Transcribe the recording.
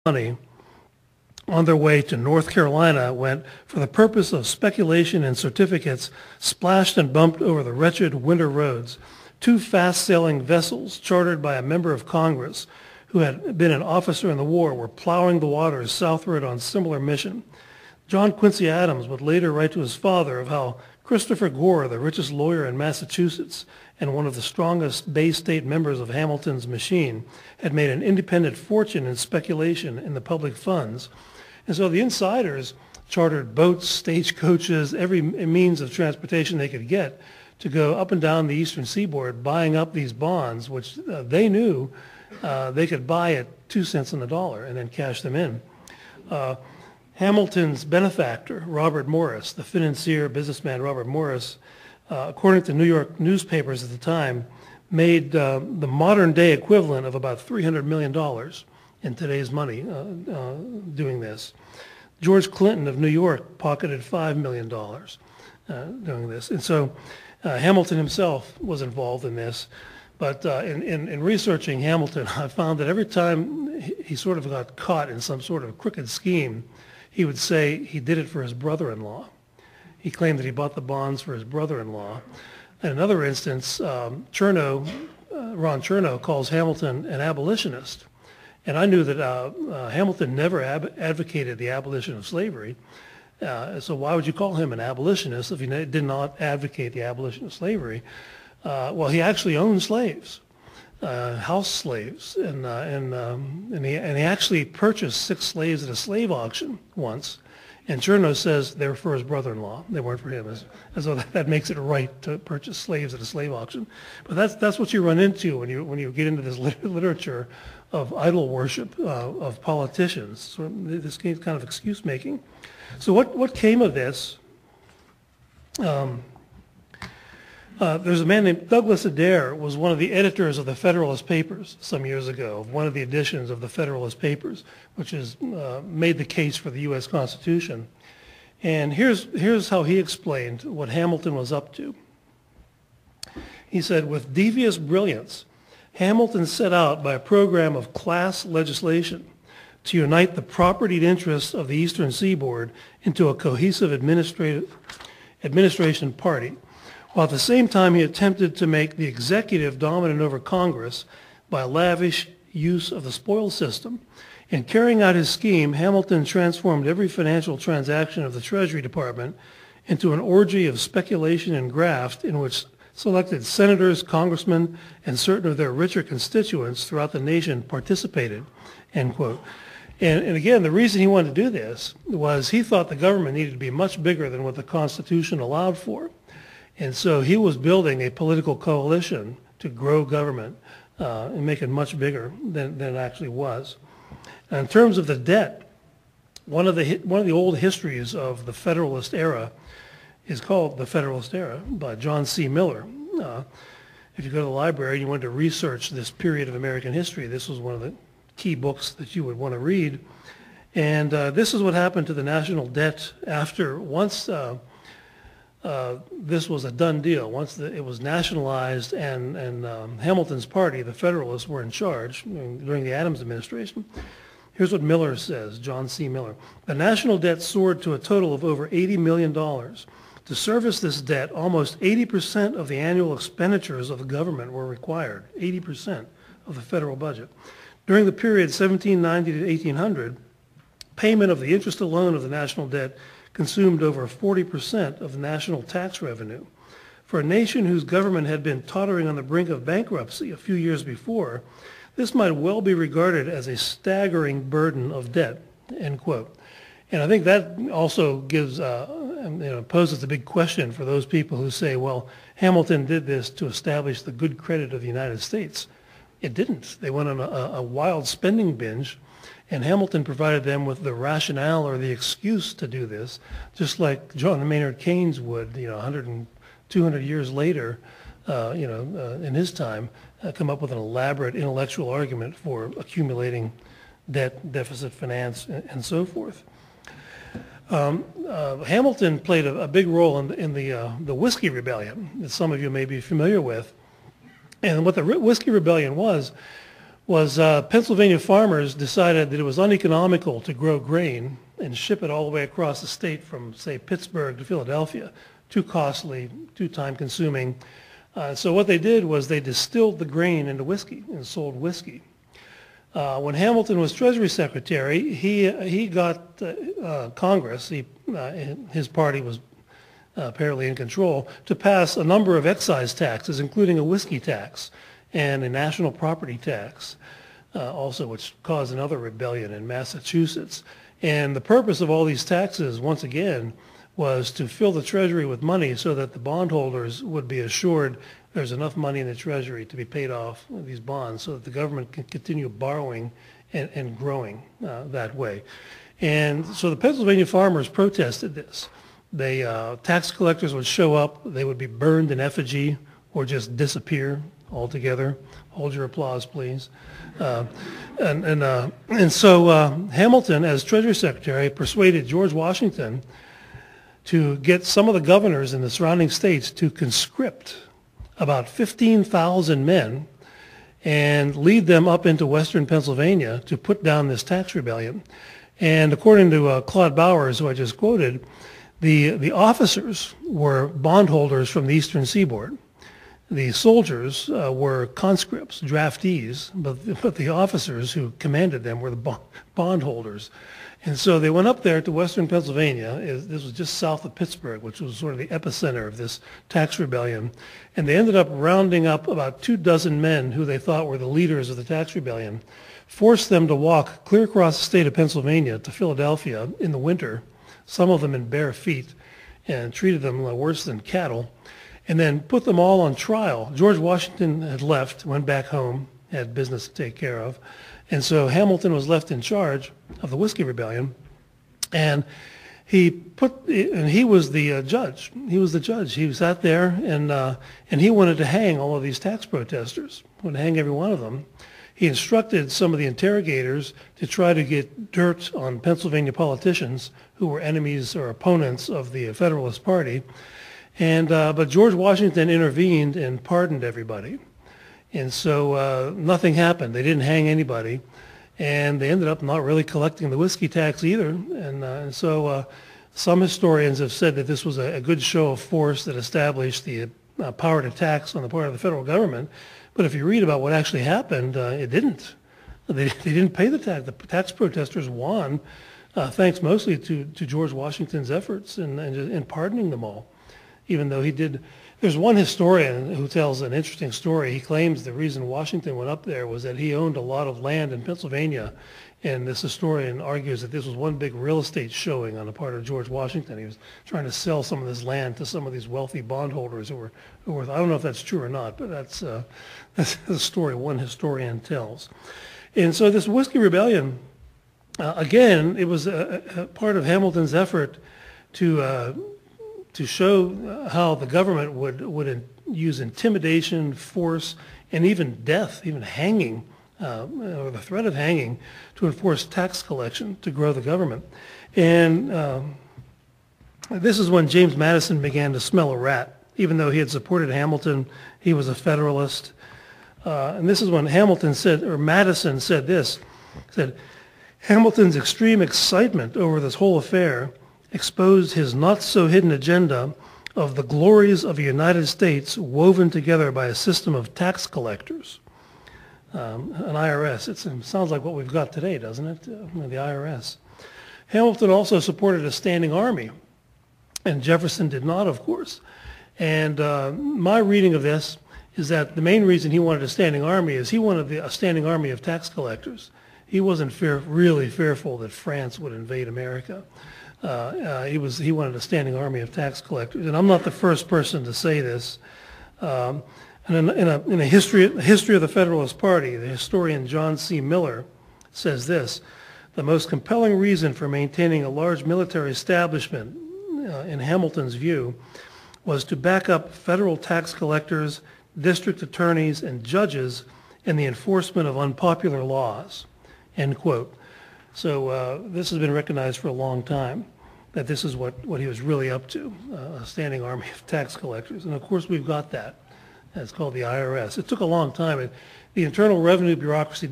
money on their way to North Carolina went for the purpose of speculation in certificates, splashed and bumped over the wretched winter roads. Two fast-sailing vessels chartered by a member of Congress who had been an officer in the war were plowing the waters southward on similar mission. John Quincy Adams would later write to his father of how Christopher Gore, the richest lawyer in Massachusetts and one of the strongest Bay State members of Hamilton's machine, had made an independent fortune in speculation in the public funds. And so the insiders chartered boats, stagecoaches, every means of transportation they could get to go up and down the eastern seaboard buying up these bonds, which they knew they could buy at 2 cents on the dollar and then cash them in. Hamilton's benefactor, Robert Morris, the financier businessman Robert Morris, according to New York newspapers at the time, made the modern day equivalent of about $300 million in today's money doing this. George Clinton of New York pocketed $5 million doing this. And so Hamilton himself was involved in this. But in researching Hamilton, I found that every time he sort of got caught in some sort of crooked scheme, he would say he did it for his brother-in-law. He claimed that he bought the bonds for his brother-in-law. In another instance, Ron Chernow calls Hamilton an abolitionist. And I knew that Hamilton never advocated the abolition of slavery. So why would you call him an abolitionist if he did not advocate the abolition of slavery? Well, he actually owned slaves, house slaves, and he actually purchased 6 slaves at a slave auction once. And Chernow says they were for his brother-in-law; they weren't for him, as though that makes it right to purchase slaves at a slave auction. But that's what you run into when you get into this literature of idol worship of politicians. So this kind of excuse making. So what came of this? There's a man named Douglas Adair, was one of the editors of the Federalist Papers some years ago, one of the editions of the Federalist Papers, which has made the case for the U.S. Constitution. And here's how he explained what Hamilton was up to. He said, with devious brilliance, Hamilton set out by a program of class legislation to unite the propertied interests of the Eastern Seaboard into a cohesive administration party, while at the same time he attempted to make the executive dominant over Congress by lavish use of the spoils system. In carrying out his scheme, Hamilton transformed every financial transaction of the Treasury Department into an orgy of speculation and graft in which selected senators, congressmen, and certain of their richer constituents throughout the nation participated, end quote. And again, the reason he wanted to do this was he thought the government needed to be much bigger than what the Constitution allowed for. And so he was building a political coalition to grow government and make it much bigger than it actually was. And in terms of the debt, one of the old histories of the Federalist era is called The Federalist Era by John C. Miller. If you go to the library and you want to research this period of American history, this was one of the key books that you would want to read. And this is what happened to the national debt after once this was a done deal. Once it was nationalized and Hamilton's party, the Federalists, were in charge during the Adams administration. Here's what Miller says, John C. Miller. The national debt soared to a total of over $80 million. To service this debt, almost 80% of the annual expenditures of the government were required, 80% of the federal budget. During the period 1790 to 1800, payment of the interest alone of the national debt consumed over 40% of the national tax revenue. For a nation whose government had been tottering on the brink of bankruptcy a few years before, this might well be regarded as a staggering burden of debt, end quote. And I think that also gives, poses a big question for those people who say, well, Hamilton did this to establish the good credit of the United States. It didn't. They went on a wild spending binge, and Hamilton provided them with the rationale or the excuse to do this, just like John Maynard Keynes would, 100 and 200 years later, in his time, come up with an elaborate intellectual argument for accumulating debt, deficit finance, and so forth. Hamilton played a big role in the Whiskey Rebellion that some of you may be familiar with. And what the Whiskey Rebellion was was Pennsylvania farmers decided that it was uneconomical to grow grain and ship it all the way across the state from, say, Pittsburgh to Philadelphia. Too costly, too time-consuming. So what they did was they distilled the grain into whiskey and sold whiskey. When Hamilton was Treasury Secretary, he got Congress, his party was apparently in control, to pass a number of excise taxes, including a whiskey tax and a national property tax, also, which caused another rebellion in Massachusetts. And the purpose of all these taxes, once again, was to fill the Treasury with money so that the bondholders would be assured there's enough money in the Treasury to be paid off these bonds so that the government can continue borrowing and growing that way. And so the Pennsylvania farmers protested this. Tax collectors would show up, they would be burned in effigy or just disappear altogether. Hold your applause, please. And so Hamilton, as Treasury Secretary, persuaded George Washington to get some of the governors in the surrounding states to conscript about 15,000 men and lead them up into western Pennsylvania to put down this tax rebellion. And according to Claude Bowers, who I just quoted, the officers were bondholders from the eastern seaboard. The soldiers were conscripts, draftees, but the officers who commanded them were the bondholders. And so they went up there to western Pennsylvania. This was just south of Pittsburgh, which was sort of the epicenter of this tax rebellion. And they ended up rounding up about 24 men who they thought were the leaders of the tax rebellion, forced them to walk clear across the state of Pennsylvania to Philadelphia in the winter, some of them in bare feet, and treated them worse than cattle, and then put them all on trial. George Washington had left, went back home, had business to take care of, and so Hamilton was left in charge of the Whiskey Rebellion, and he was the judge. He was the judge. He sat there, and he wanted to hang all of these tax protesters. He wanted to hang every one of them. He instructed some of the interrogators to try to get dirt on Pennsylvania politicians who were enemies or opponents of the Federalist Party. But George Washington intervened and pardoned everybody. And so nothing happened. They didn't hang anybody. And they ended up not really collecting the whiskey tax either. And so some historians have said that this was a good show of force that established the power to tax on the part of the federal government. But if you read about what actually happened, it didn't. They didn't pay the tax. The tax protesters won, thanks mostly to George Washington's efforts in pardoning them all, even though he did. There's one historian who tells an interesting story. He claims the reason Washington went up there was that he owned a lot of land in Pennsylvania, and this historian argues that this was one big real estate showing on the part of George Washington. He was trying to sell some of this land to some of these wealthy bondholders who were I don't know if that's true or not, but that's the story one historian tells. And so this Whiskey Rebellion, again, it was a part of Hamilton's effort to show how the government would use intimidation, force, and even death, even hanging, or the threat of hanging, to enforce tax collection to grow the government. And this is when James Madison began to smell a rat. Even though he had supported Hamilton, he was a Federalist. And this is when Madison said this, said, Hamilton's extreme excitement over this whole affair exposed his not-so-hidden agenda of the glories of a United States woven together by a system of tax collectors, an IRS. It sounds like what we've got today, doesn't it? The IRS. Hamilton also supported a standing army, and Jefferson did not, of course. And my reading of this is that the main reason he wanted a standing army is he wanted a standing army of tax collectors. He wasn't really fearful that France would invade America. He wanted a standing army of tax collectors, and I'm not the first person to say this. And in a history of the Federalist Party, the historian John C. Miller says this: the most compelling reason for maintaining a large military establishment, in Hamilton's view, was to back up federal tax collectors, district attorneys, and judges in the enforcement of unpopular laws. End quote. So this has been recognized for a long time, that this is what he was really up to, a standing army of tax collectors. And of course we've got that. It's called the IRS. It took a long time. the Internal Revenue bureaucracy